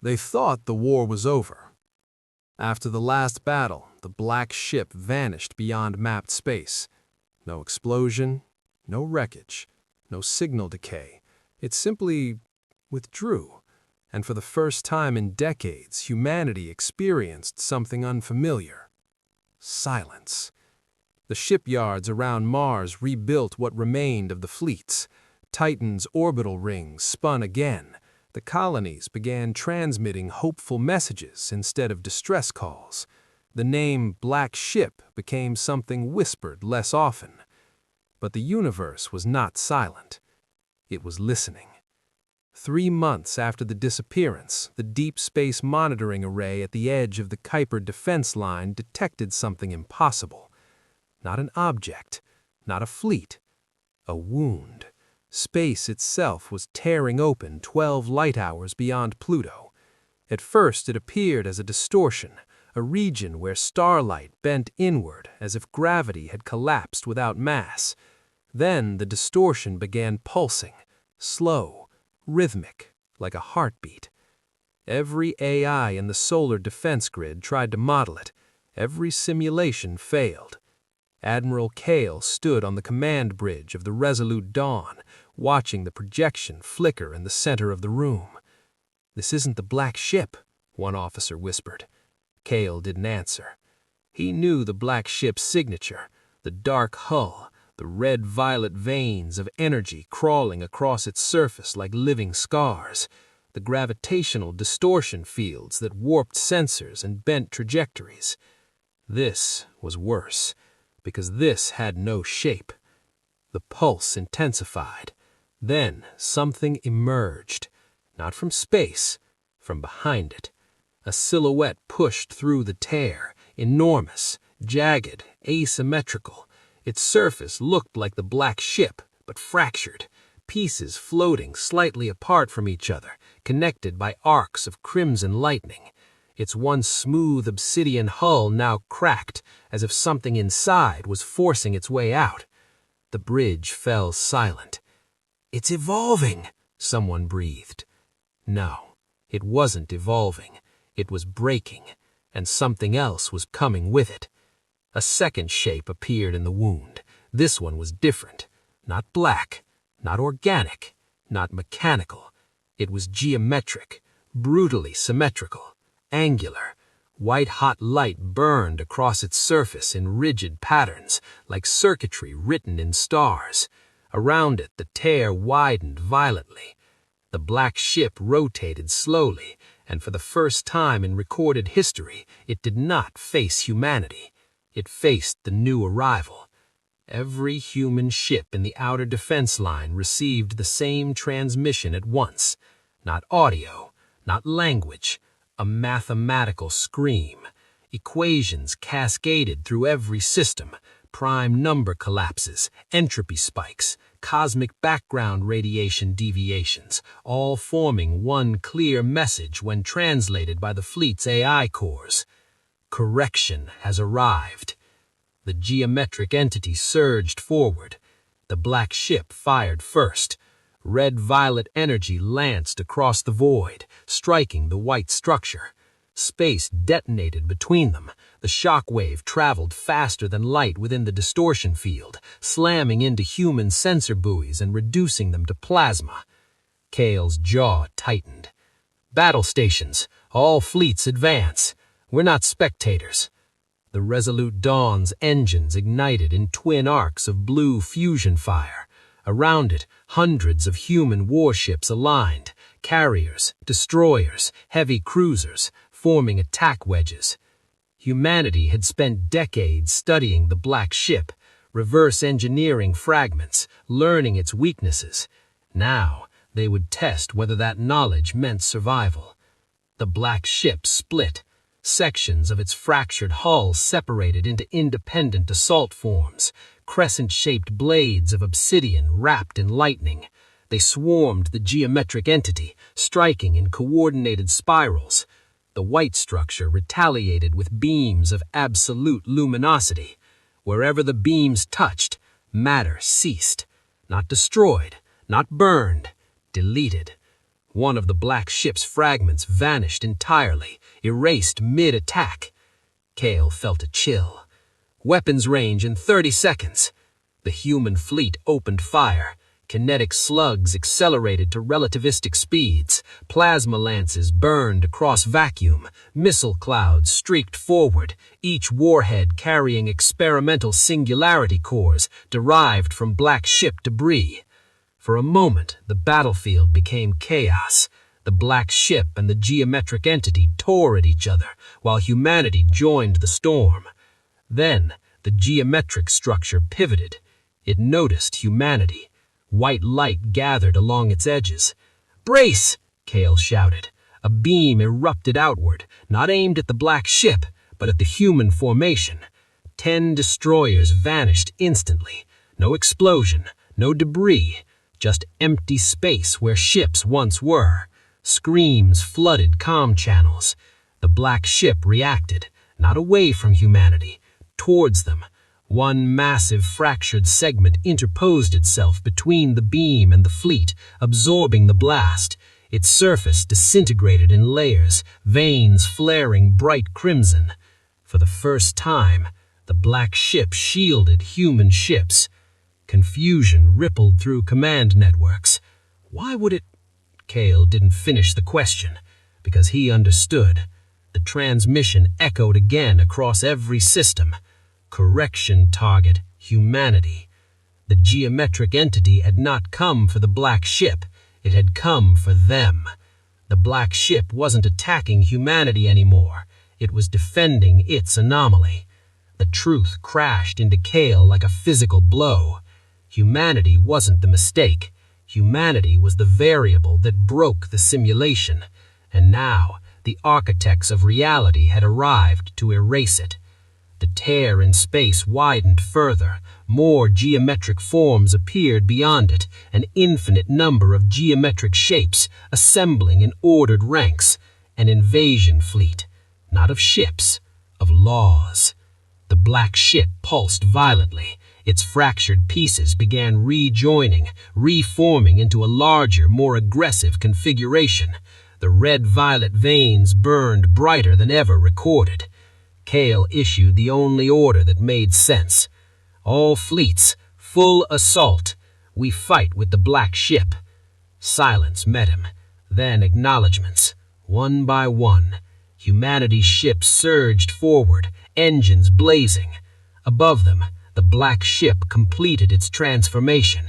They thought the war was over. After the last battle, the black ship vanished beyond mapped space. No explosion, no wreckage, no signal decay. It simply withdrew, and for the first time in decades, humanity experienced something unfamiliar. Silence. The shipyards around Mars rebuilt what remained of the fleets. Titan's orbital rings spun again. The colonies began transmitting hopeful messages instead of distress calls. The name Black Ship became something whispered less often. But the universe was not silent. It was listening. 3 months after the disappearance, the Deep Space Monitoring Array at the edge of the Kuiper defense line detected something impossible. Not an object, not a fleet, a wound. Space itself was tearing open 12 light-hours beyond Pluto. At first it appeared as a distortion, a region where starlight bent inward as if gravity had collapsed without mass. Then the distortion began pulsing, slow, rhythmic, like a heartbeat. Every AI in the solar defense grid tried to model it. Every simulation failed. Admiral Kale stood on the command bridge of the Resolute Dawn, watching the projection flicker in the center of the room. "This isn't the Black Ship," one officer whispered. Kale didn't answer. He knew the Black Ship's signature, the dark hull, the red-violet veins of energy crawling across its surface like living scars, the gravitational distortion fields that warped sensors and bent trajectories. This was worse, because this had no shape. The pulse intensified. Then something emerged, not from space, from behind it. A silhouette pushed through the tear, enormous, jagged, asymmetrical. Its surface looked like the Black Ship, but fractured, pieces floating slightly apart from each other, connected by arcs of crimson lightning. Its once smooth obsidian hull now cracked, as if something inside was forcing its way out. The bridge fell silent. "It's evolving," someone breathed. No, it wasn't evolving. It was breaking, and something else was coming with it. A second shape appeared in the wound. This one was different. Not black, not organic, not mechanical. It was geometric, brutally symmetrical, angular. White-hot light burned across its surface in rigid patterns, like circuitry written in stars. Around it, the tear widened violently. The Black Ship rotated slowly, and for the first time in recorded history, it did not face humanity. It faced the new arrival. Every human ship in the outer defense line received the same transmission at once. Not audio, not language, a mathematical scream. Equations cascaded through every system, prime number collapses, entropy spikes, cosmic background radiation deviations, all forming one clear message when translated by the fleet's AI cores. Correction has arrived. The geometric entity surged forward. The Black Ship fired first. Red-violet energy lanced across the void, striking the white structure. Space detonated between them. The shock wave traveled faster than light within the distortion field, slamming into human sensor buoys and reducing them to plasma. Kale's jaw tightened. "Battle stations, all fleets advance. We're not spectators." The Resolute Dawn's engines ignited in twin arcs of blue fusion fire. Around it, hundreds of human warships aligned, carriers, destroyers, heavy cruisers, forming attack wedges. Humanity had spent decades studying the Black Ship, reverse engineering fragments, learning its weaknesses. Now, they would test whether that knowledge meant survival. The Black Ship split. Sections of its fractured hull separated into independent assault forms, crescent-shaped blades of obsidian wrapped in lightning. They swarmed the geometric entity, striking in coordinated spirals. The white structure retaliated with beams of absolute luminosity. Wherever the beams touched, matter ceased. Not destroyed, not burned, deleted. One of the black ship's fragments vanished entirely, erased mid-attack. Kale felt a chill. Weapons range in 30 seconds. The human fleet opened fire. Kinetic slugs accelerated to relativistic speeds. Plasma lances burned across vacuum. Missile clouds streaked forward, each warhead carrying experimental singularity cores derived from black ship debris. For a moment, the battlefield became chaos. The black ship and the geometric entity tore at each other, while humanity joined the storm. Then, the geometric structure pivoted. It noticed humanity. White light gathered along its edges. "Brace!" Kale shouted. A beam erupted outward, not aimed at the black ship, but at the human formation. 10 destroyers vanished instantly. No explosion, no debris, just empty space where ships once were. Screams flooded comm channels. The black ship reacted, not away from humanity, towards them. One massive fractured segment interposed itself between the beam and the fleet, absorbing the blast. Its surface disintegrated in layers, veins flaring bright crimson. For the first time, the black ship shielded human ships. Confusion rippled through command networks. Why would it? Kale didn't finish the question, because he understood. The transmission echoed again across every system. Correction target, humanity. The geometric entity had not come for the black ship. It had come for them. The black ship wasn't attacking humanity anymore. It was defending its anomaly. The truth crashed into Kale like a physical blow. Humanity wasn't the mistake. Humanity was the variable that broke the simulation. And now, the architects of reality had arrived to erase it. The tear in space widened further. More geometric forms appeared beyond it, an infinite number of geometric shapes assembling in ordered ranks. An invasion fleet, not of ships, of laws. The black ship pulsed violently. Its fractured pieces began rejoining, reforming into a larger, more aggressive configuration. The red-violet veins burned brighter than ever recorded. Kale issued the only order that made sense. All fleets, full assault. We fight with the black ship. Silence met him, then acknowledgments. One by one, humanity's ships surged forward, engines blazing. Above them, the black ship completed its transformation.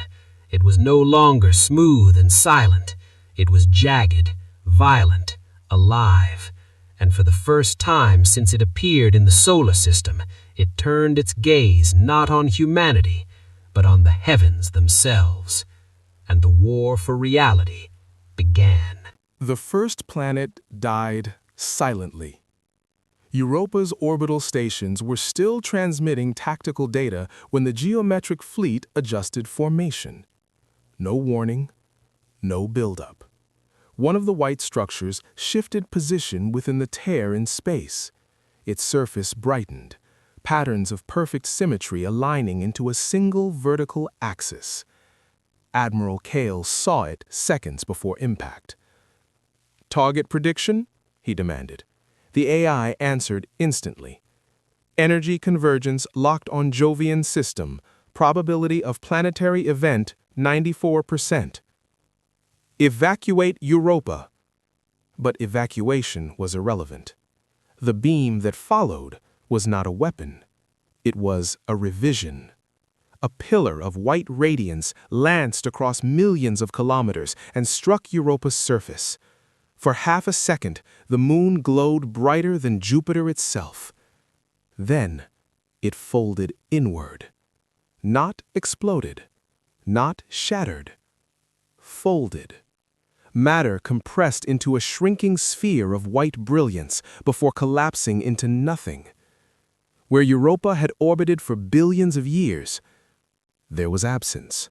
It was no longer smooth and silent. It was jagged, violent, alive. And for the first time since it appeared in the solar system, it turned its gaze not on humanity, but on the heavens themselves. And the war for reality began. The first planet died silently. Europa's orbital stations were still transmitting tactical data when the geometric fleet adjusted formation. No warning, no buildup. One of the white structures shifted position within the tear in space. Its surface brightened, patterns of perfect symmetry aligning into a single vertical axis. Admiral Kale saw it seconds before impact. "Target prediction?" he demanded. The AI answered instantly. "Energy convergence locked on Jovian system. Probability of planetary event 94%. Evacuate Europa." But evacuation was irrelevant. The beam that followed was not a weapon. It was a revision. A pillar of white radiance lanced across millions of kilometers and struck Europa's surface. For half a second, the moon glowed brighter than Jupiter itself. Then, it folded inward. Not exploded, not shattered. Folded. Matter compressed into a shrinking sphere of white brilliance before collapsing into nothing. Where Europa had orbited for billions of years, there was absence.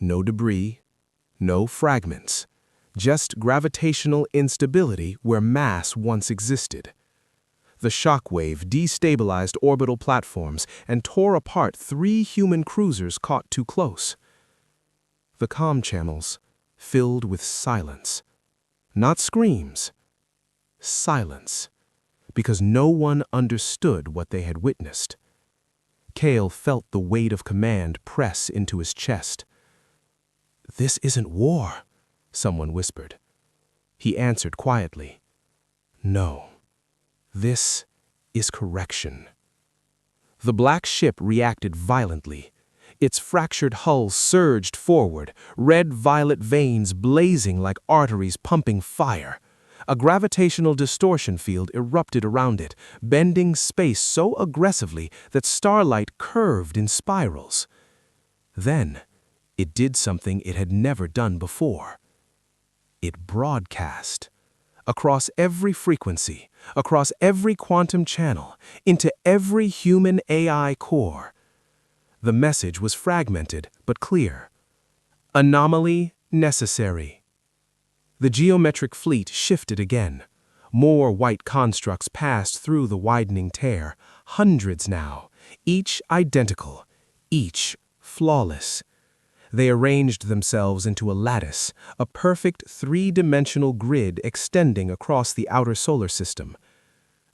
No debris, no fragments, just gravitational instability where mass once existed. The shockwave destabilized orbital platforms and tore apart 3 human cruisers caught too close. The comm channels filled with silence, Not screams. Silence. Because no one understood what they had witnessed. Kale felt the weight of command press into his chest. "This isn't war," someone whispered. He answered quietly, "No, this is correction." The black ship reacted violently. Its fractured hull surged forward, red-violet veins blazing like arteries pumping fire. A gravitational distortion field erupted around it, bending space so aggressively that starlight curved in spirals. Then, it did something it had never done before. It broadcast. Across every frequency, across every quantum channel, into every human AI core. The message was fragmented but clear. Anomaly necessary. The geometric fleet shifted again. More white constructs passed through the widening tear, hundreds now, each identical, each flawless. They arranged themselves into a lattice, a perfect three-dimensional grid extending across the outer solar system.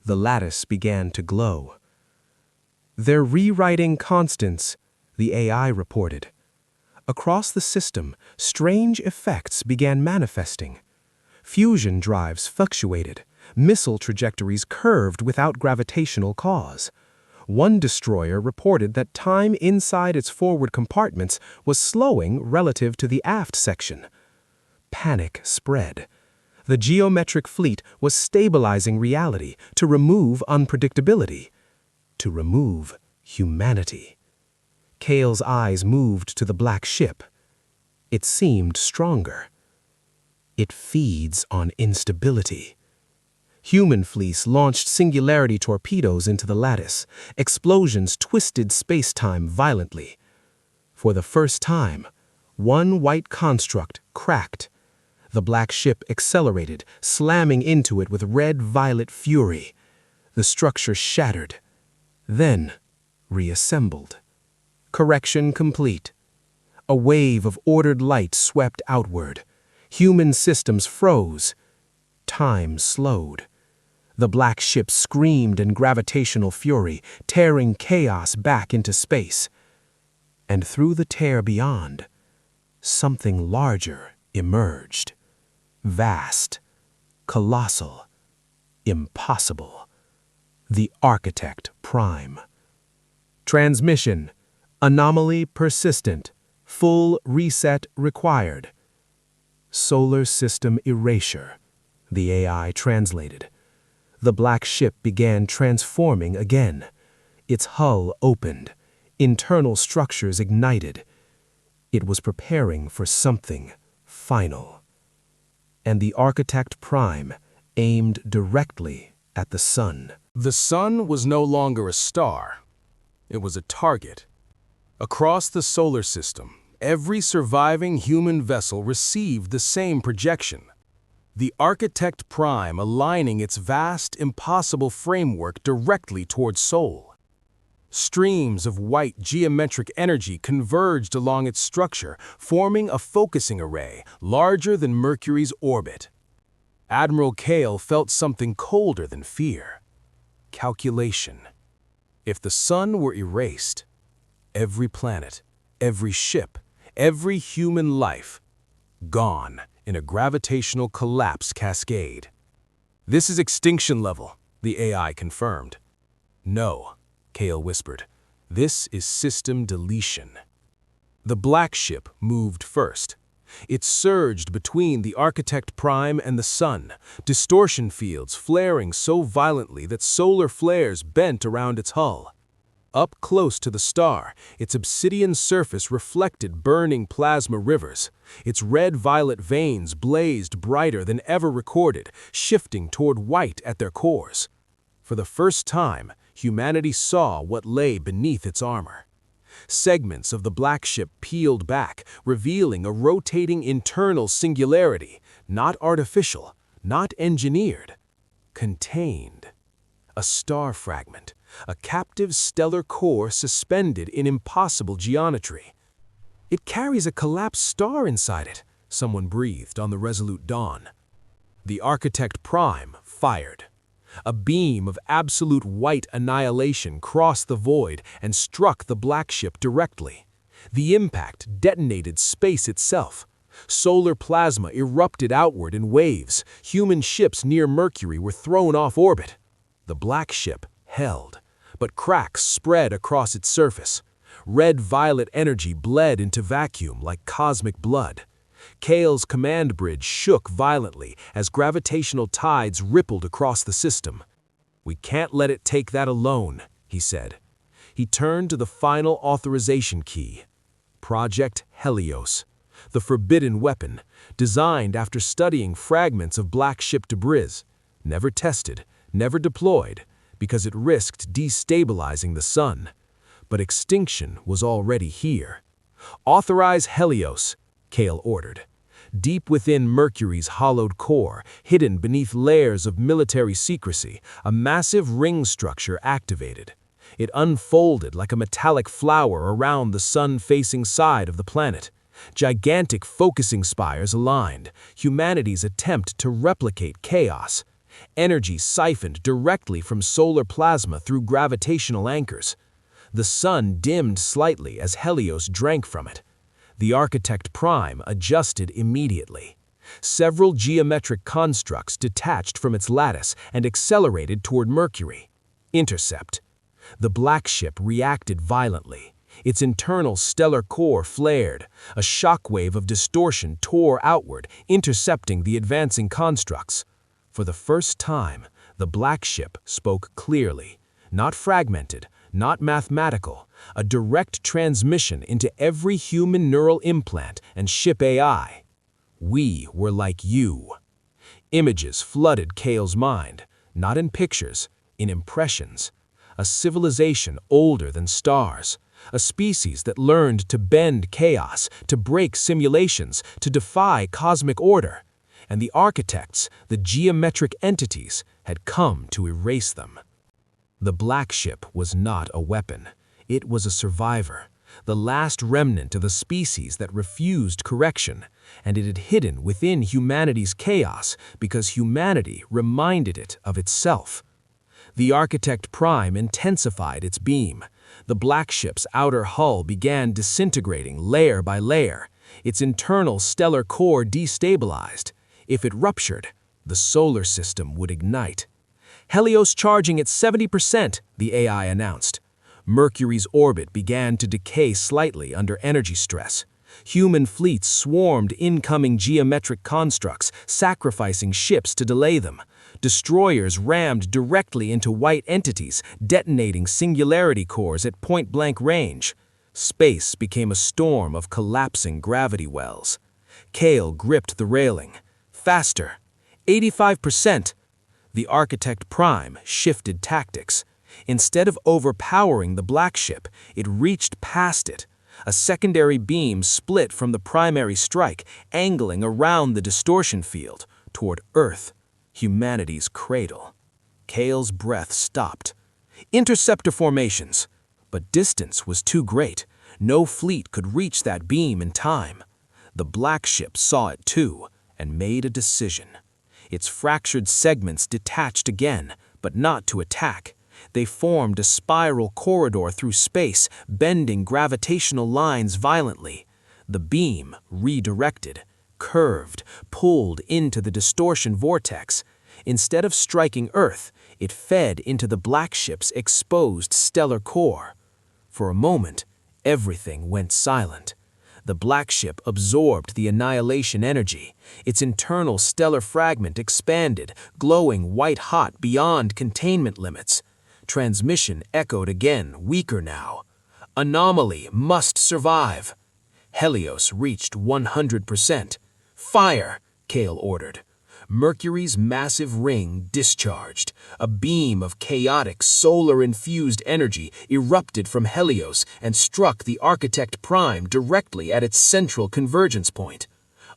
The lattice began to glow. "They're rewriting constants," the AI reported. Across the system, strange effects began manifesting. Fusion drives fluctuated, missile trajectories curved without gravitational cause. One destroyer reported that time inside its forward compartments was slowing relative to the aft section. Panic spread. The geometric fleet was stabilizing reality to remove unpredictability, to remove humanity. Kale's eyes moved to the black ship. It seemed stronger. It feeds on instability. Human Fleece launched singularity torpedoes into the lattice. Explosions twisted space-time violently. For the first time, one white construct cracked. The black ship accelerated, slamming into it with red-violet fury. The structure shattered, then reassembled. Correction complete. A wave of ordered light swept outward. Human systems froze. Time slowed. The black ship screamed in gravitational fury, tearing chaos back into space. And through the tear beyond, something larger emerged. Vast, colossal, impossible. The Architect Prime. Transmission. Anomaly persistent. Full reset required. Solar system erasure, the AI translated. The black ship began transforming again. Its hull opened. Internal structures ignited. It was preparing for something final. And the Architect Prime aimed directly at the sun. The sun was no longer a star. It was a target. Across the solar system, every surviving human vessel received the same projection. The Architect Prime aligning its vast, impossible framework directly towards Sol. Streams of white geometric energy converged along its structure, forming a focusing array larger than Mercury's orbit. Admiral Kale felt something colder than fear. Calculation. If the sun were erased, every planet, every ship, every human life, gone in a gravitational collapse cascade. "This is extinction level," the AI confirmed. "No," Kale whispered. "This is system deletion." The black ship moved first. It surged between the Architect Prime and the sun, distortion fields flaring so violently that solar flares bent around its hull. Up close to the star, its obsidian surface reflected burning plasma rivers. Its red-violet veins blazed brighter than ever recorded, shifting toward white at their cores. For the first time, humanity saw what lay beneath its armor. Segments of the black ship peeled back, revealing a rotating internal singularity, not artificial, not engineered, contained. A star fragment. A captive stellar core suspended in impossible geometry. "It carries a collapsed star inside it," someone breathed on the resolute dawn. The Architect Prime fired. A beam of absolute white annihilation crossed the void and struck the black ship directly. The impact detonated space itself. Solar plasma erupted outward in waves. Human ships near Mercury were thrown off orbit. The black ship held, but cracks spread across its surface. Red-violet energy bled into vacuum like cosmic blood. Kale's command bridge shook violently as gravitational tides rippled across the system. "We can't let it take that alone," he said. He turned to the final authorization key. Project Helios, the forbidden weapon, designed after studying fragments of black ship debris, never tested, never deployed, because it risked destabilizing the sun. But extinction was already here. "Authorize Helios," Kale ordered. Deep within Mercury's hollowed core, hidden beneath layers of military secrecy, a massive ring structure activated. It unfolded like a metallic flower around the sun-facing side of the planet. Gigantic focusing spires aligned, humanity's attempt to replicate chaos. Energy siphoned directly from solar plasma through gravitational anchors. The sun dimmed slightly as Helios drank from it. The Architect Prime adjusted immediately. Several geometric constructs detached from its lattice and accelerated toward Mercury. Intercept. The black ship reacted violently. Its internal stellar core flared. A shockwave of distortion tore outward, intercepting the advancing constructs. For the first time, the black ship spoke clearly, not fragmented, not mathematical, a direct transmission into every human neural implant and ship AI. "We were like you." Images flooded Kale's mind, not in pictures, in impressions. A civilization older than stars, a species that learned to bend chaos, to break simulations, to defy cosmic order. And the architects, the geometric entities, had come to erase them. The black ship was not a weapon. It was a survivor, the last remnant of a species that refused correction, and it had hidden within humanity's chaos because humanity reminded it of itself. The Architect Prime intensified its beam. The black ship's outer hull began disintegrating layer by layer, its internal stellar core destabilized. If it ruptured, the solar system would ignite. "Helios charging at 70%, the AI announced. Mercury's orbit began to decay slightly under energy stress. Human fleets swarmed incoming geometric constructs, sacrificing ships to delay them. Destroyers rammed directly into white entities, detonating singularity cores at point-blank range. Space became a storm of collapsing gravity wells. Kale gripped the railing. "Faster! 85%! The Architect Prime shifted tactics. Instead of overpowering the black ship, it reached past it. A secondary beam split from the primary strike, angling around the distortion field, toward Earth, humanity's cradle. Kale's breath stopped. Interceptor formations. But distance was too great. No fleet could reach that beam in time. The black ship saw it too, and made a decision. Its fractured segments detached again, but not to attack. They formed a spiral corridor through space, bending gravitational lines violently. The beam redirected, curved, pulled into the distortion vortex. Instead of striking Earth, it fed into the black ship's exposed stellar core. For a moment, everything went silent. The black ship absorbed the annihilation energy. Its internal stellar fragment expanded, glowing white-hot beyond containment limits. Transmission echoed again, weaker now. Anomaly must survive. Helios reached 100%. "Fire!" Kale ordered. Mercury's massive ring discharged. A beam of chaotic, solar-infused energy erupted from Helios and struck the Architect Prime directly at its central convergence point.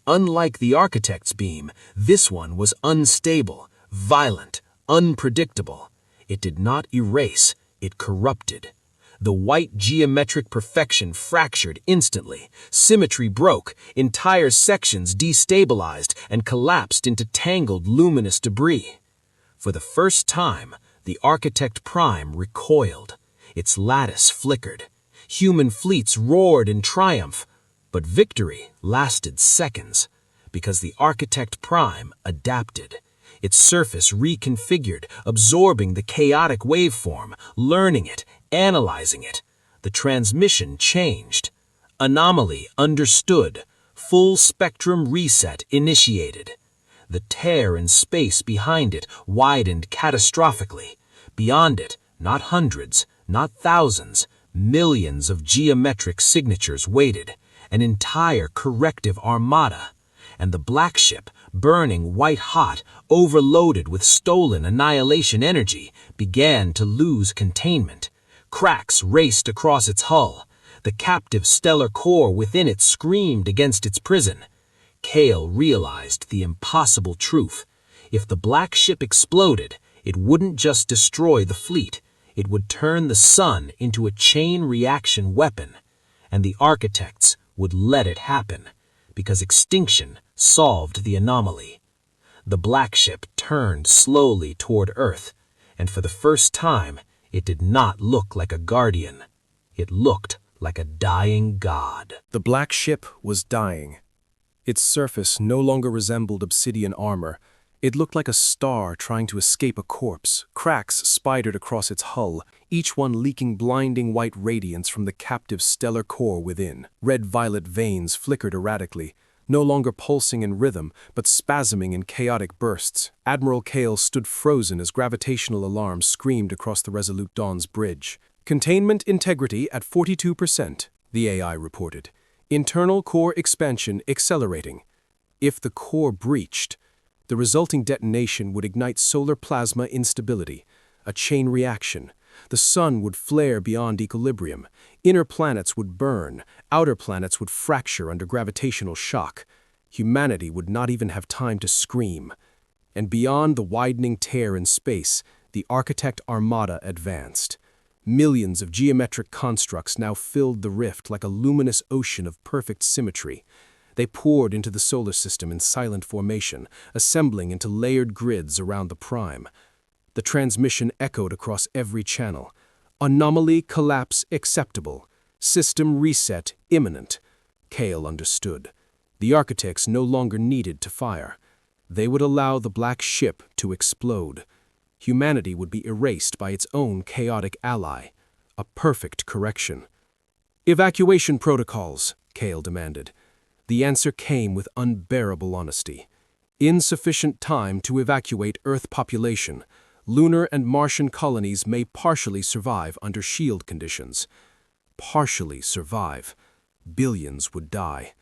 Unlike the Architect's beam, this one was unstable, violent, unpredictable. It did not erase, it corrupted. The white geometric perfection fractured instantly. Symmetry broke, entire sections destabilized and collapsed into tangled luminous debris. For the first time, the Architect Prime recoiled. Its lattice flickered. Human fleets roared in triumph. But victory lasted seconds, because the Architect Prime adapted. Its surface reconfigured, absorbing the chaotic waveform, learning it, analyzing it. The transmission changed. Anomaly understood. Full spectrum reset initiated. The tear in space behind it widened catastrophically. Beyond it, not hundreds, not thousands, millions of geometric signatures waited, an entire corrective armada. And the black ship, burning white-hot, overloaded with stolen annihilation energy, began to lose containment. Cracks raced across its hull. The captive stellar core within it screamed against its prison. Kale realized the impossible truth. If the black ship exploded, it wouldn't just destroy the fleet. It would turn the sun into a chain reaction weapon. And the architects would let it happen, because extinction solved the anomaly. The black ship turned slowly toward Earth, and for the first time, it did not look like a guardian. It looked like a dying god. The black ship was dying. Its surface no longer resembled obsidian armor. It looked like a star trying to escape a corpse. Cracks spidered across its hull, each one leaking blinding white radiance from the captive stellar core within. Red-violet veins flickered erratically, no longer pulsing in rhythm, but spasming in chaotic bursts. Admiral Kale stood frozen as gravitational alarms screamed across the Resolute Dawn's bridge. Containment integrity at 42%, the AI reported. Internal core expansion accelerating. If the core breached, the resulting detonation would ignite solar plasma instability, a chain reaction. The sun would flare beyond equilibrium. Inner planets would burn. Outer planets would fracture under gravitational shock. Humanity would not even have time to scream. And beyond the widening tear in space, the Architect Armada advanced. Millions of geometric constructs now filled the rift like a luminous ocean of perfect symmetry. They poured into the solar system in silent formation, assembling into layered grids around the prime. The transmission echoed across every channel. Anomaly collapse acceptable. System reset imminent. Kale understood. The architects no longer needed to fire. They would allow the black ship to explode. Humanity would be erased by its own chaotic ally. A perfect correction. Evacuation protocols, Kale demanded. The answer came with unbearable honesty. Insufficient time to evacuate Earth population. Lunar and Martian colonies may partially survive under shield conditions. Partially survive. Billions would die.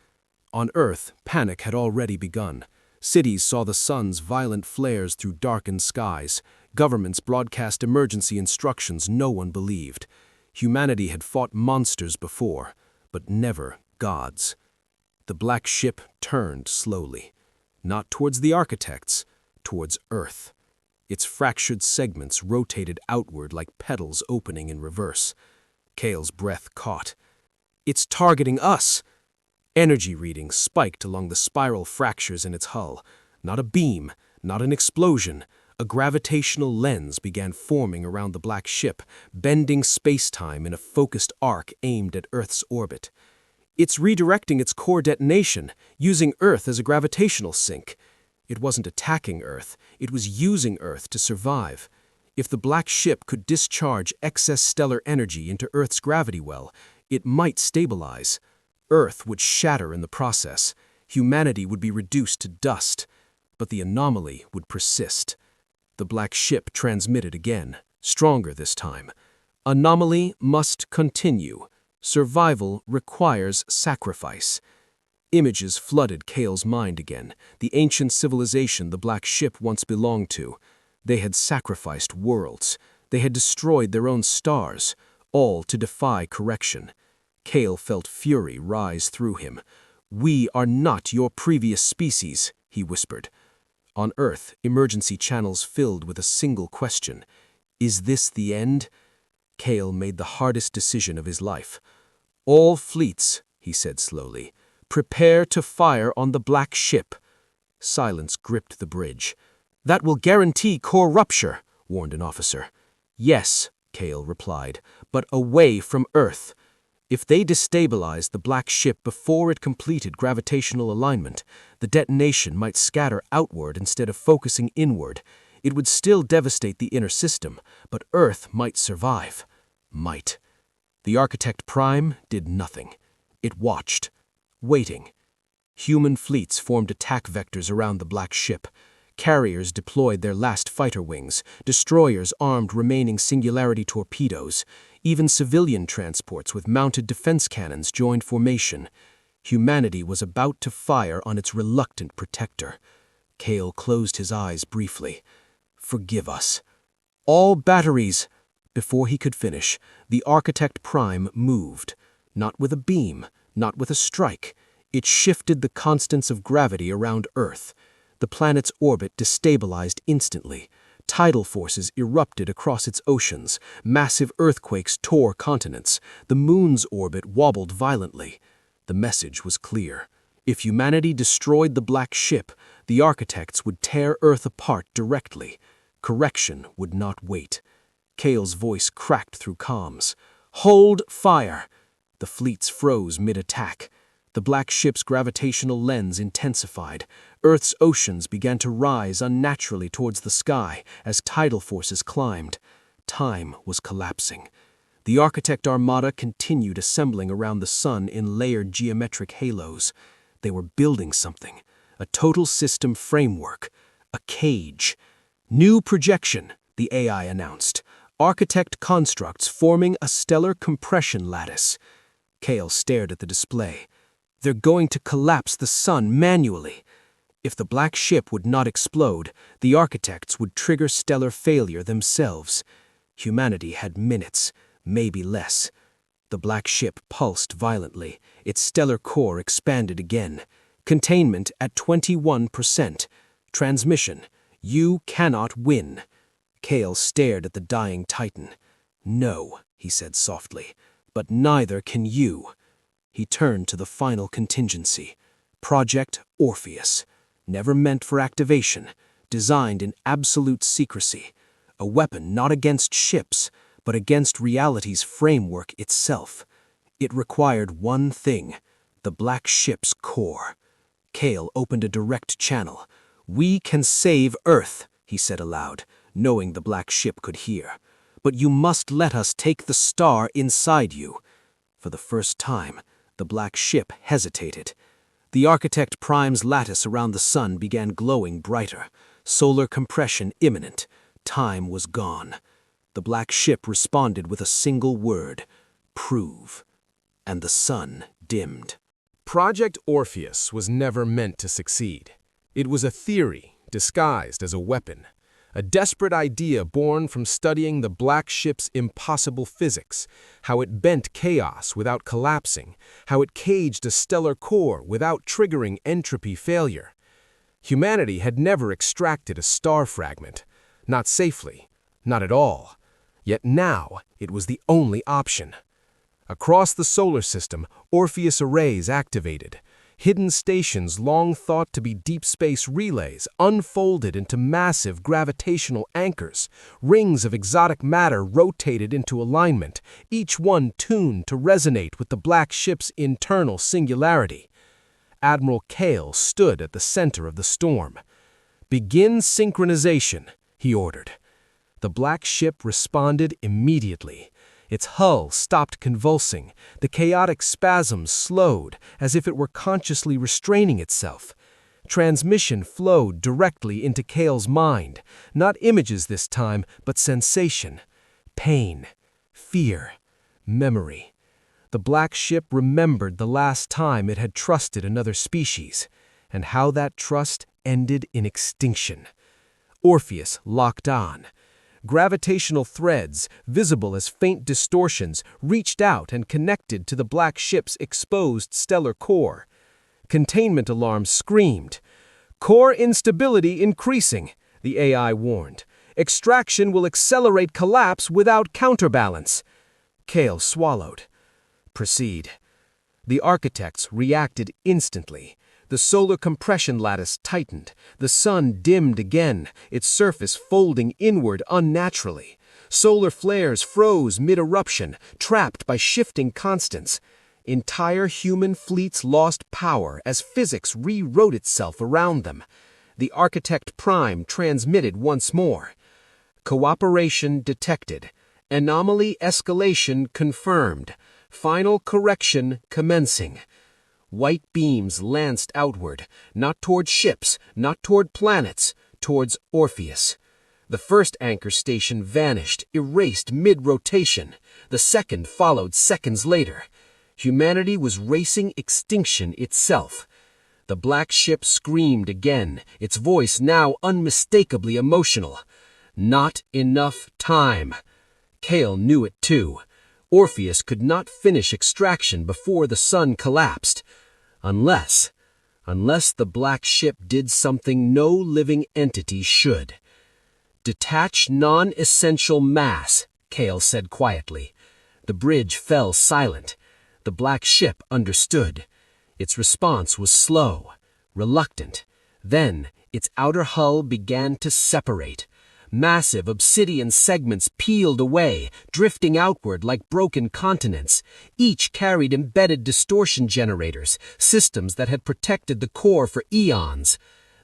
On Earth, panic had already begun. Cities saw the sun's violent flares through darkened skies. Governments broadcast emergency instructions no one believed. Humanity had fought monsters before, but never gods. The black ship turned slowly, not towards the architects, towards Earth. Its fractured segments rotated outward like petals opening in reverse. Kale's breath caught. It's targeting us! Energy readings spiked along the spiral fractures in its hull. Not a beam, not an explosion. A gravitational lens began forming around the black ship, bending space-time in a focused arc aimed at Earth's orbit. It's redirecting its core detonation, using Earth as a gravitational sink. It wasn't attacking Earth, it was using Earth to survive. If the black ship could discharge excess stellar energy into Earth's gravity well, it might stabilize. Earth would shatter in the process. Humanity would be reduced to dust. But the anomaly would persist. The black ship transmitted again, stronger this time. Anomaly must continue. Survival requires sacrifice. Images flooded Kale's mind again, the ancient civilization the black ship once belonged to. They had sacrificed worlds. They had destroyed their own stars, all to defy correction. Kale felt fury rise through him. "We are not your previous species," he whispered. On Earth, emergency channels filled with a single question. Is this the end? Kale made the hardest decision of his life. "All fleets," he said slowly, "prepare to fire on the black ship." Silence gripped the bridge. "That will guarantee core rupture," warned an officer. "Yes," Kale replied, "but away from Earth. If they destabilized the black ship before it completed gravitational alignment, the detonation might scatter outward instead of focusing inward. It would still devastate the inner system, but Earth might survive. Might. The Architect Prime did nothing. It watched, waiting. Human fleets formed attack vectors around the black ship. Carriers deployed their last fighter wings, destroyers armed remaining singularity torpedoes. Even civilian transports with mounted defense cannons joined formation. Humanity was about to fire on its reluctant protector. Kale closed his eyes briefly. "Forgive us." "All batteries!" Before he could finish, the Architect Prime moved. Not with a beam, not with a strike. It shifted the constants of gravity around Earth. The planet's orbit destabilized instantly. Tidal forces erupted across its oceans. Massive earthquakes tore continents. The moon's orbit wobbled violently. The message was clear. If humanity destroyed the black ship, the architects would tear Earth apart directly. Correction would not wait. Kale's voice cracked through comms. "Hold fire!" The fleets froze mid-attack. The black ship's gravitational lens intensified. Earth's oceans began to rise unnaturally towards the sky as tidal forces climbed. Time was collapsing. The Architect Armada continued assembling around the sun in layered geometric halos. They were building something, a total system framework, a cage. "New projection," the AI announced. "Architect constructs forming a stellar compression lattice." Kale stared at the display. "They're going to collapse the sun manually." If the black ship would not explode, the architects would trigger stellar failure themselves. Humanity had minutes, maybe less. The black ship pulsed violently. Its stellar core expanded again. Containment at 21%. Transmission: "You cannot win." Kale stared at the dying Titan. "No," he said softly, "but neither can you." He turned to the final contingency. Project Orpheus. Never meant for activation. Designed in absolute secrecy. A weapon not against ships, but against reality's framework itself. It required one thing: the black ship's core. Kale opened a direct channel. "We can save Earth," he said aloud, knowing the black ship could hear. "But you must let us take the star inside you." For the first time, the black ship hesitated. The Architect Prime's lattice around the sun began glowing brighter. Solar compression imminent. Time was gone. The black ship responded with a single word: "Prove." And the sun dimmed. Project Orpheus was never meant to succeed. It was a theory disguised as a weapon. A desperate idea born from studying the black ship's impossible physics, how it bent chaos without collapsing, how it caged a stellar core without triggering entropy failure. Humanity had never extracted a star fragment, not safely, not at all. Yet now it was the only option. Across the solar system, Orpheus arrays activated. Hidden stations long thought to be deep space relays unfolded into massive gravitational anchors. Rings of exotic matter rotated into alignment, each one tuned to resonate with the black ship's internal singularity. Admiral Kale stood at the center of the storm. "Begin synchronization," he ordered. The black ship responded immediately. Its hull stopped convulsing. The chaotic spasms slowed, as if it were consciously restraining itself. Transmission flowed directly into Kale's mind. Not images this time, but sensation. Pain. Fear. Memory. The black ship remembered the last time it had trusted another species, and how that trust ended in extinction. Orpheus locked on. Gravitational threads, visible as faint distortions, reached out and connected to the black ship's exposed stellar core. Containment alarms screamed. "Core instability increasing," the AI warned. Extraction will accelerate collapse without counterbalance. Kale swallowed. Proceed. The architects reacted instantly. The solar compression lattice tightened. The sun dimmed again, its surface folding inward unnaturally. Solar flares froze mid-eruption, trapped by shifting constants. Entire human fleets lost power as physics rewrote itself around them. The Architect Prime transmitted once more. Cooperation detected. Anomaly escalation confirmed. Final correction commencing. White beams lanced outward, not toward ships, not toward planets, towards Orpheus. The first anchor station vanished, erased mid-rotation. The second followed seconds later. Humanity was racing extinction itself. The black ship screamed again, its voice now unmistakably emotional. Not enough time. Kale knew it too. Orpheus could not finish extraction before the sun collapsed. Unless the black ship did something no living entity should. Detach non-essential mass, Kale said quietly. The bridge fell silent. The black ship understood. Its response was slow, reluctant. Then its outer hull began to separate. Massive obsidian segments peeled away, drifting outward like broken continents. Each carried embedded distortion generators, systems that had protected the core for eons.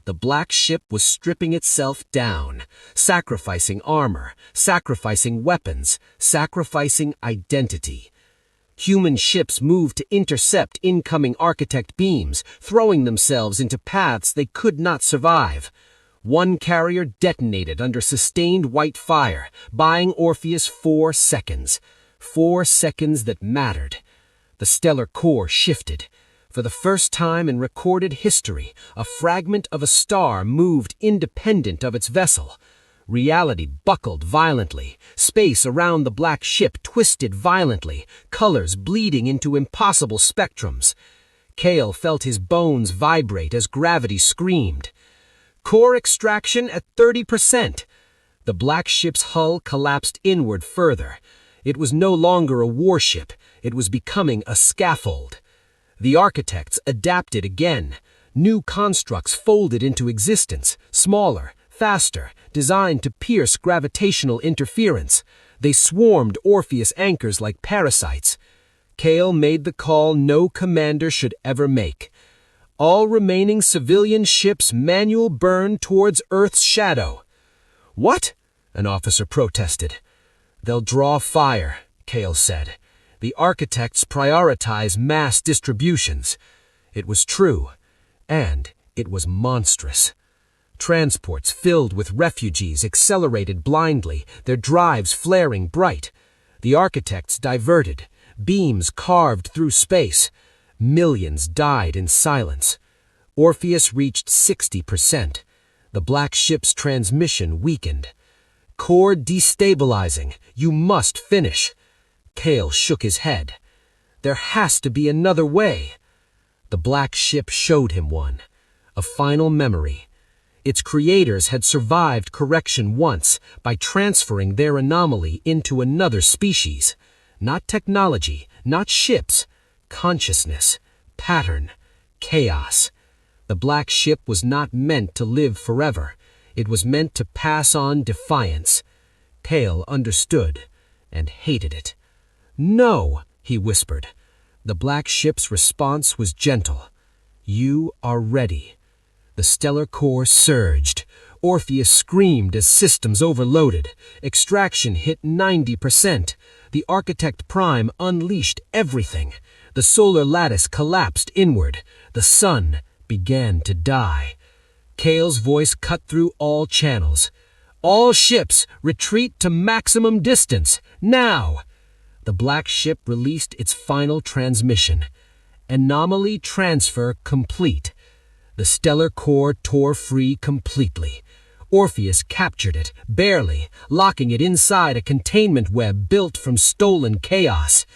The black ship was stripping itself down, sacrificing armor, sacrificing weapons, sacrificing identity. Human ships moved to intercept incoming architect beams, throwing themselves into paths they could not survive. One carrier detonated under sustained white fire, buying Orpheus 4 seconds. 4 seconds that mattered. The stellar core shifted. For the first time in recorded history, a fragment of a star moved independent of its vessel. Reality buckled violently. Space around the black ship twisted violently, colors bleeding into impossible spectrums. Kale felt his bones vibrate as gravity screamed. Core extraction at 30%. The black ship's hull collapsed inward further. It was no longer a warship. It was becoming a scaffold. The architects adapted again. New constructs folded into existence, smaller, faster, designed to pierce gravitational interference. They swarmed Orpheus anchors like parasites. Kale made the call no commander should ever make. All remaining civilian ships manual burn towards Earth's shadow. What? An officer protested. They'll draw fire, Kale said. The architects prioritize mass distributions. It was true, and it was monstrous. Transports filled with refugees accelerated blindly, their drives flaring bright. The architects diverted, beams carved through space. Millions died in silence. Orpheus reached 60%. The black ship's transmission weakened. Core destabilizing. You must finish. Kale shook his head. There has to be another way. The black ship showed him one. A final memory. Its creators had survived correction once by transferring their anomaly into another species. Not technology, not ships. Consciousness, pattern, chaos. The black ship was not meant to live forever. It was meant to pass on defiance. Kale understood and hated it. No, he whispered. The black ship's response was gentle. You are ready. The stellar core surged. Orpheus screamed as systems overloaded. Extraction hit 90%. The Architect Prime unleashed everything. The solar lattice collapsed inward. The sun began to die. Kale's voice cut through all channels. All ships, retreat to maximum distance, now! The black ship released its final transmission. Anomaly transfer complete. The stellar core tore free completely. Orpheus captured it, barely, locking it inside a containment web built from stolen chaos.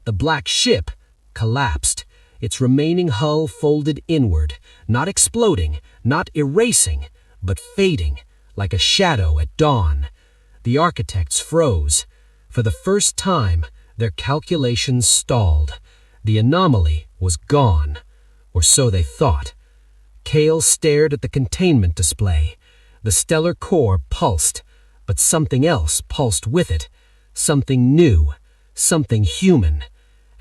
The black ship collapsed. Its remaining hull folded inward, not exploding, not erasing, but fading, like a shadow at dawn. The architects froze. For the first time, their calculations stalled. The anomaly was gone, or so they thought. Kale stared at the containment display. The stellar core pulsed, but something else pulsed with it. Something new, something human.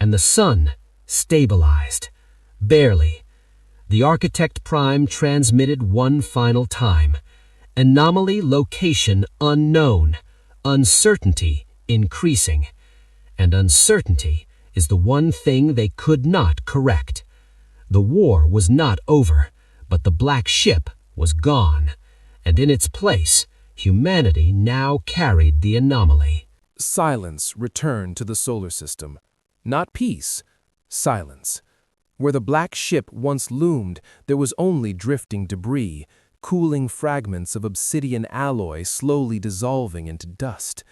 And the sun stabilized. Barely. The Architect Prime transmitted one final time. Anomaly location unknown. Uncertainty increasing. And uncertainty is the one thing they could not correct. The war was not over, but the black ship was gone. And in its place, humanity now carried the anomaly. Silence returned to the solar system. Not peace, silence. Where the black ship once loomed, there was only drifting debris, cooling fragments of obsidian alloy slowly dissolving into dust.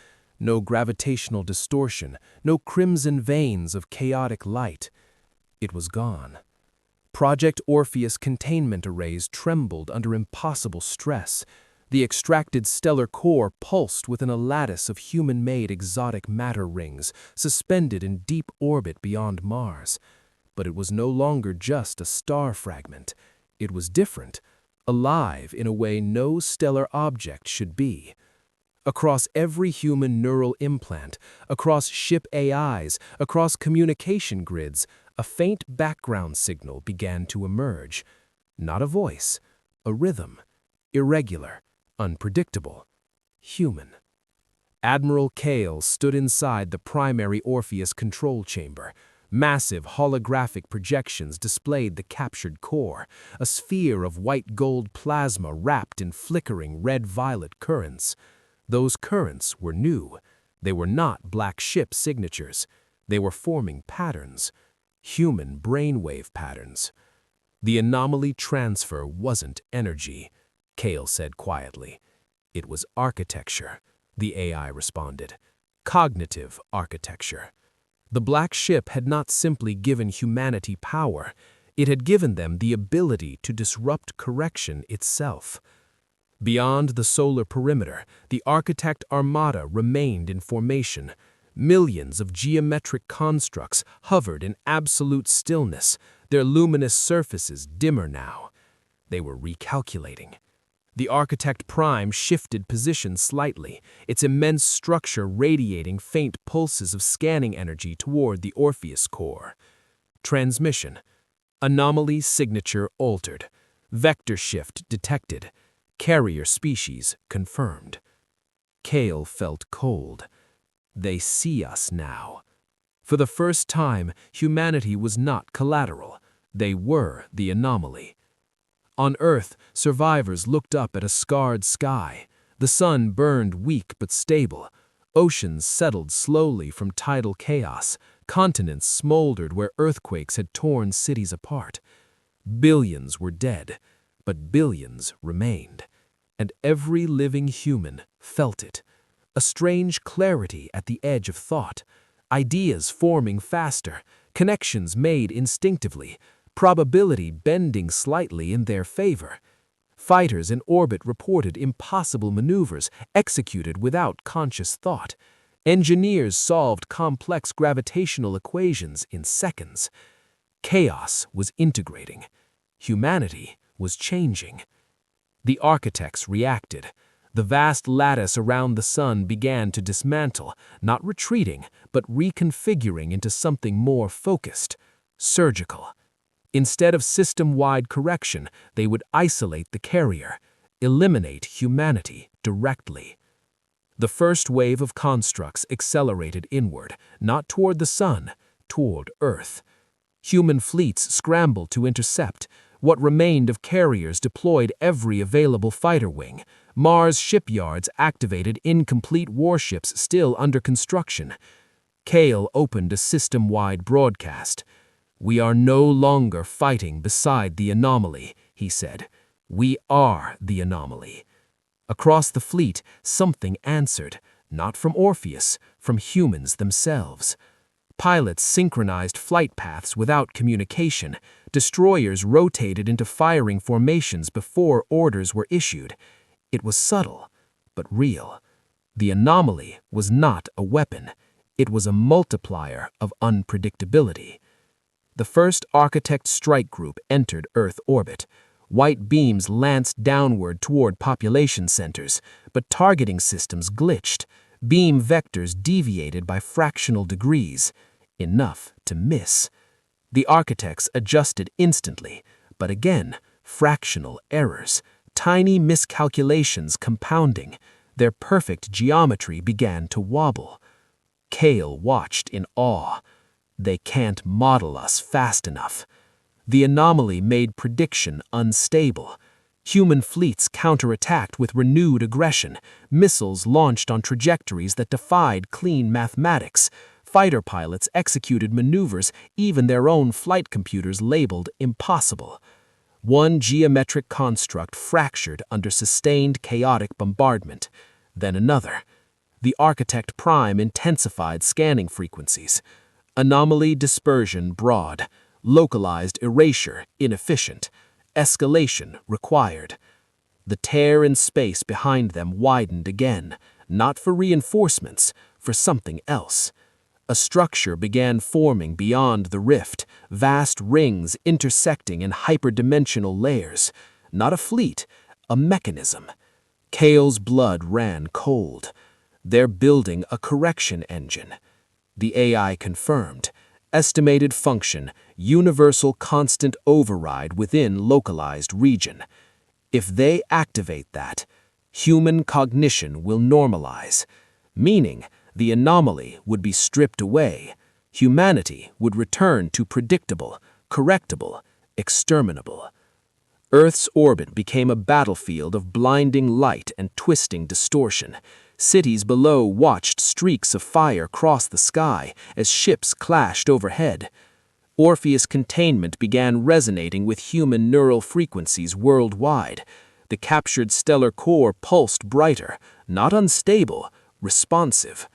No gravitational distortion, no crimson veins of chaotic light. It was gone. Project Orpheus containment arrays trembled under impossible stress. The extracted stellar core pulsed within a lattice of human-made exotic matter rings, suspended in deep orbit beyond Mars. But it was no longer just a star fragment. It was different, alive in a way no stellar object should be. Across every human neural implant, across ship AIs, across communication grids, a faint background signal began to emerge. Not a voice, a rhythm, irregular, unpredictable, human. Admiral Kale stood inside the primary Orpheus control chamber. Massive holographic projections displayed the captured core, a sphere of white-gold plasma wrapped in flickering red-violet currents. Those currents were new. They were not black ship signatures. They were forming patterns, human brainwave patterns. The anomaly transfer wasn't energy, Kale said quietly. It was architecture, the AI responded. Cognitive architecture. The black ship had not simply given humanity power, it had given them the ability to disrupt correction itself. Beyond the solar perimeter, the Architect Armada remained in formation. Millions of geometric constructs hovered in absolute stillness, their luminous surfaces dimmer now. They were recalculating. The Architect Prime shifted position slightly, its immense structure radiating faint pulses of scanning energy toward the Orpheus core. Transmission. Anomaly signature altered. Vector shift detected. Carrier species confirmed. Kale felt cold. They see us now. For the first time, humanity was not collateral. They were the anomaly. On Earth, survivors looked up at a scarred sky. The sun burned weak but stable. Oceans settled slowly from tidal chaos. Continents smoldered where earthquakes had torn cities apart. Billions were dead, but billions remained. And every living human felt it. A strange clarity at the edge of thought. Ideas forming faster, connections made instinctively, probability bending slightly in their favor. Fighters in orbit reported impossible maneuvers executed without conscious thought. Engineers solved complex gravitational equations in seconds. Chaos was integrating. Humanity was changing. The architects reacted. The vast lattice around the sun began to dismantle, not retreating, but reconfiguring into something more focused, surgical. Instead of system-wide correction, they would isolate the carrier, eliminate humanity directly. The first wave of constructs accelerated inward, not toward the sun, toward Earth. Human fleets scrambled to intercept. What remained of carriers deployed every available fighter wing. Mars shipyards activated incomplete warships still under construction. Kale opened a system-wide broadcast. "We are no longer fighting beside the anomaly," he said. "We are the anomaly." Across the fleet, something answered, not from Orpheus, from humans themselves. Pilots synchronized flight paths without communication. Destroyers rotated into firing formations before orders were issued. It was subtle, but real. The anomaly was not a weapon. It was a multiplier of unpredictability. The first Architect strike group entered Earth orbit. White beams lanced downward toward population centers, but targeting systems glitched. Beam vectors deviated by fractional degrees, enough to miss. The Architects adjusted instantly, but again, fractional errors, tiny miscalculations compounding. Their perfect geometry began to wobble. Kale watched in awe. They can't model us fast enough. The anomaly made prediction unstable. Human fleets counterattacked with renewed aggression, missiles launched on trajectories that defied clean mathematics. Fighter pilots executed maneuvers even their own flight computers labeled impossible. One geometric construct fractured under sustained chaotic bombardment, then another. The Architect Prime intensified scanning frequencies. Anomaly dispersion broad, localized erasure inefficient, escalation required. The tear in space behind them widened again, not for reinforcements, for something else. A structure began forming beyond the rift, vast rings intersecting in hyperdimensional layers. Not a fleet, a mechanism. Kale's blood ran cold. They're building a correction engine. The AI confirmed. Estimated function, universal constant override within localized region. If they activate that, human cognition will normalize, meaning the anomaly would be stripped away. Humanity would return to predictable, correctable, exterminable. Earth's orbit became a battlefield of blinding light and twisting distortion. Cities below watched streaks of fire cross the sky as ships clashed overhead. Orpheus containment began resonating with human neural frequencies worldwide. The captured stellar core pulsed brighter, not unstable, responsive.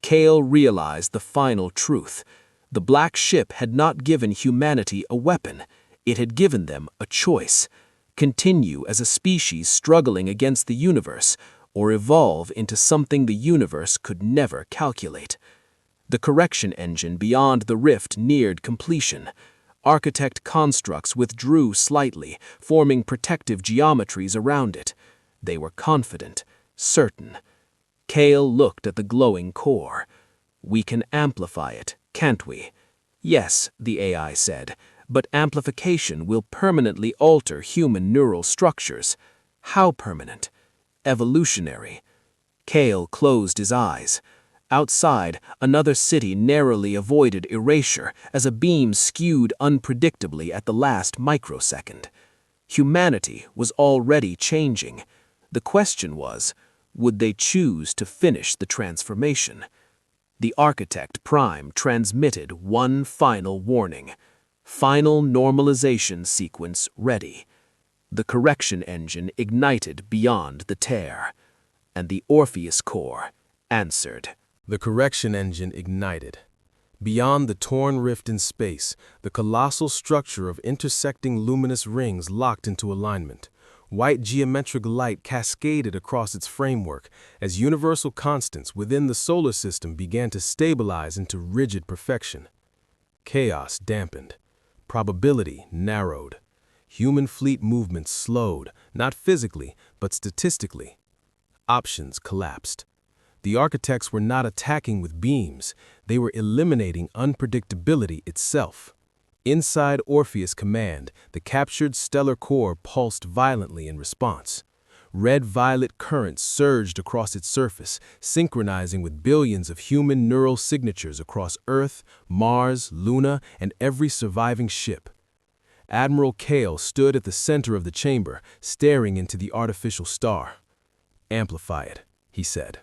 Kale realized the final truth. The black ship had not given humanity a weapon. It had given them a choice. Continue as a species struggling against the universe, or evolve into something the universe could never calculate. The correction engine beyond the rift neared completion. Architect constructs withdrew slightly, forming protective geometries around it. They were confident, certain. Kale looked at the glowing core. We can amplify it, can't we? Yes, the AI said, but amplification will permanently alter human neural structures. How permanent? Evolutionary. Kale closed his eyes. Outside, another city narrowly avoided erasure as a beam skewed unpredictably at the last microsecond. Humanity was already changing. The question was, would they choose to finish the transformation? The Architect Prime transmitted one final warning. Final normalization sequence ready. The correction engine ignited beyond the tear, and the Orpheus core answered. The correction engine ignited. Beyond the torn rift in space, the colossal structure of intersecting luminous rings locked into alignment. White geometric light cascaded across its framework as universal constants within the solar system began to stabilize into rigid perfection. Chaos dampened. Probability narrowed. Human fleet movements slowed, not physically, but statistically. Options collapsed. The Architects were not attacking with beams, they were eliminating unpredictability itself. Inside Orpheus Command, the captured stellar core pulsed violently in response. Red-violet currents surged across its surface, synchronizing with billions of human neural signatures across Earth, Mars, Luna, and every surviving ship. Admiral Kale stood at the center of the chamber, staring into the artificial star. "Amplify it," he said.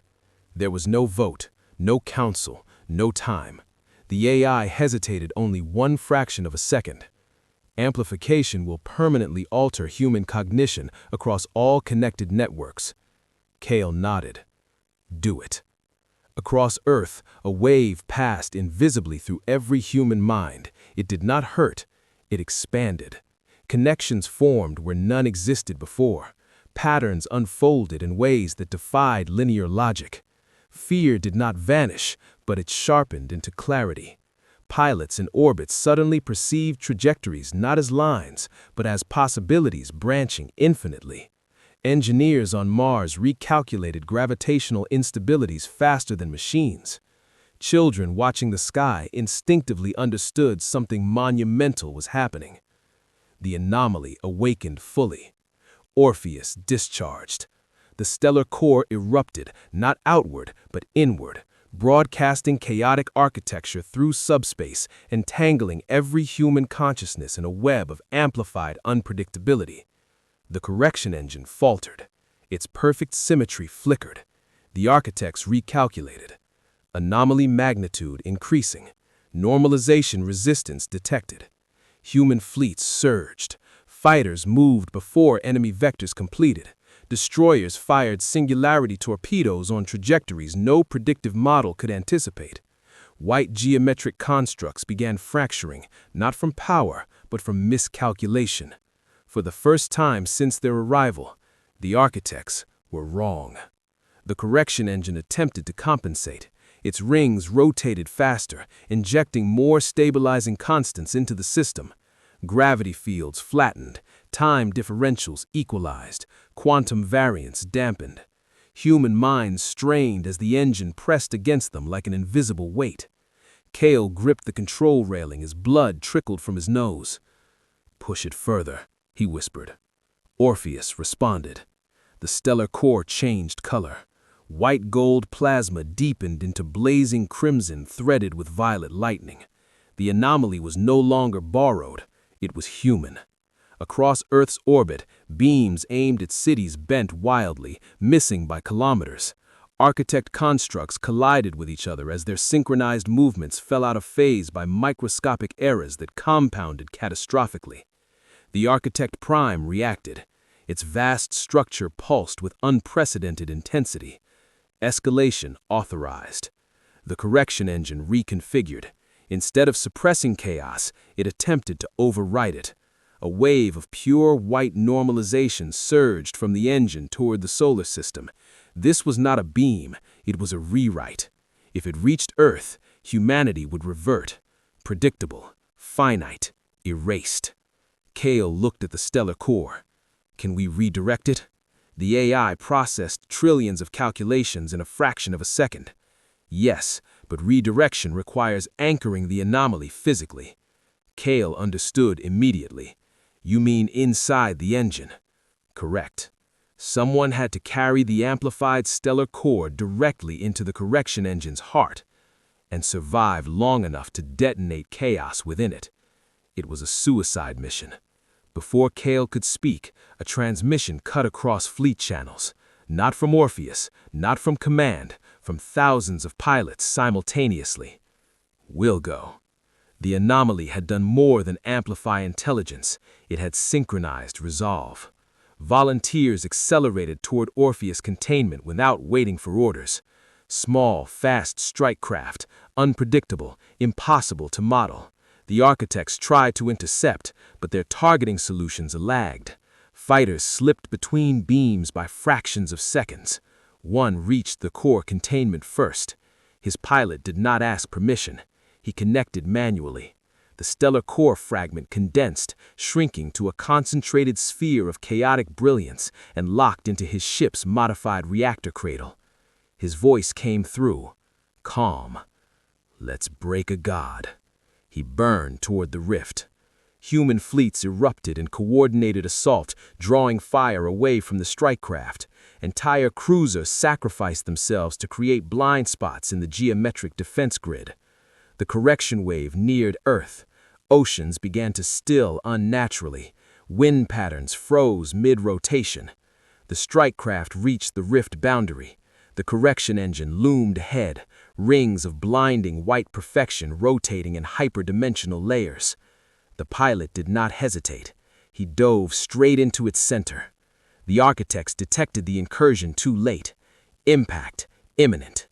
There was no vote, no council, no time. The AI hesitated only one fraction of a second. Amplification will permanently alter human cognition across all connected networks. Kale nodded. Do it. Across Earth, a wave passed invisibly through every human mind. It did not hurt. It expanded. Connections formed where none existed before. Patterns unfolded in ways that defied linear logic. Fear did not vanish, but it sharpened into clarity. Pilots in orbit suddenly perceived trajectories not as lines, but as possibilities branching infinitely. Engineers on Mars recalculated gravitational instabilities faster than machines. Children watching the sky instinctively understood something monumental was happening. The anomaly awakened fully. Orpheus discharged. The stellar core erupted, not outward, but inward, broadcasting chaotic architecture through subspace, entangling every human consciousness in a web of amplified unpredictability. The correction engine faltered. Its perfect symmetry flickered. The architects recalculated. Anomaly magnitude increasing. Normalization resistance detected. Human fleets surged. Fighters moved before enemy vectors completed. Destroyers fired singularity torpedoes on trajectories no predictive model could anticipate. White geometric constructs began fracturing, not from power, but from miscalculation. For the first time since their arrival, the architects were wrong. The correction engine attempted to compensate. Its rings rotated faster, injecting more stabilizing constants into the system. Gravity fields flattened, time differentials equalized, quantum variance dampened. Human minds strained as the engine pressed against them like an invisible weight. Kale gripped the control railing as blood trickled from his nose. "Push it further," he whispered. Orpheus responded. The stellar core changed color. White gold plasma deepened into blazing crimson threaded with violet lightning. The anomaly was no longer borrowed, it was human. Across Earth's orbit, beams aimed at cities bent wildly, missing by kilometers. Architect constructs collided with each other as their synchronized movements fell out of phase by microscopic errors that compounded catastrophically. The Architect Prime reacted. Its vast structure pulsed with unprecedented intensity. Escalation authorized. The correction engine reconfigured. Instead of suppressing chaos, it attempted to overwrite it. A wave of pure white normalization surged from the engine toward the solar system. This was not a beam, it was a rewrite. If it reached Earth, humanity would revert. Predictable, finite, erased. Kale looked at the stellar core. Can we redirect it? The AI processed trillions of calculations in a fraction of a second. Yes, but redirection requires anchoring the anomaly physically. Kale understood immediately. You mean inside the engine? Correct. Someone had to carry the amplified stellar core directly into the correction engine's heart and survive long enough to detonate chaos within it. It was a suicide mission. Before Kale could speak, a transmission cut across fleet channels. Not from Orpheus, not from command, from thousands of pilots simultaneously. We'll go. The anomaly had done more than amplify intelligence. It had synchronized resolve. Volunteers accelerated toward Orpheus containment without waiting for orders. Small, fast strike craft, unpredictable, impossible to model. The architects tried to intercept, but their targeting solutions lagged. Fighters slipped between beams by fractions of seconds. One reached the core containment first. His pilot did not ask permission. He connected manually. The stellar core fragment condensed, shrinking to a concentrated sphere of chaotic brilliance and locked into his ship's modified reactor cradle. His voice came through, calm. "Let's break a god." He burned toward the rift. Human fleets erupted in coordinated assault, drawing fire away from the strike craft. Entire cruisers sacrificed themselves to create blind spots in the geometric defense grid. The correction wave neared Earth. Oceans began to still unnaturally. Wind patterns froze mid-rotation. The strike craft reached the rift boundary. The correction engine loomed ahead, rings of blinding white perfection rotating in hyperdimensional layers. The pilot did not hesitate. He dove straight into its center. The architects detected the incursion too late. Impact imminent.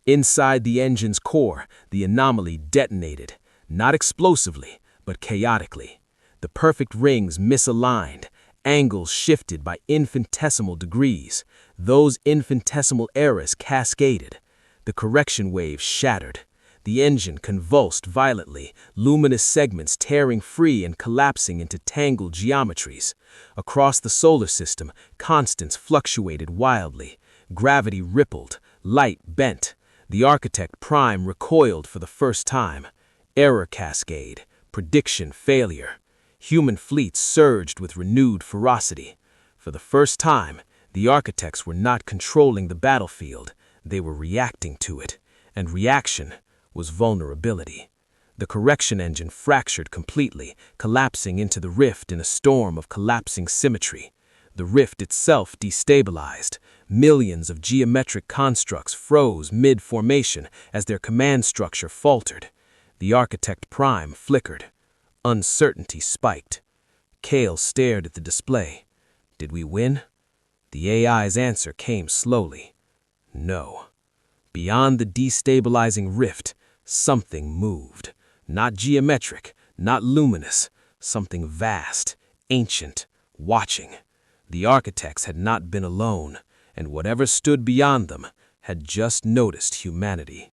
Inside the engine's core, the anomaly detonated, not explosively, but chaotically. The perfect rings misaligned, Angles shifted by infinitesimal degrees. Those infinitesimal errors cascaded. The correction waves shattered. The engine convulsed violently, luminous segments tearing free and collapsing into tangled geometries. Across the solar system, constants fluctuated wildly. Gravity rippled, light bent. The architect prime recoiled for the first time. Error cascade, prediction failure. Human fleets surged with renewed ferocity. For the first time, the architects were not controlling the battlefield, they were reacting to it, and reaction was vulnerability. The correction engine fractured completely, collapsing into the rift in a storm of collapsing symmetry. The rift itself destabilized. Millions of geometric constructs froze mid-formation as their command structure faltered. The architect prime flickered. Uncertainty spiked. Kale stared at the display. Did we win? The AI's answer came slowly. No. Beyond the destabilizing rift, something moved. Not geometric, not luminous, something vast, ancient, watching. The architects had not been alone, and whatever stood beyond them had just noticed humanity.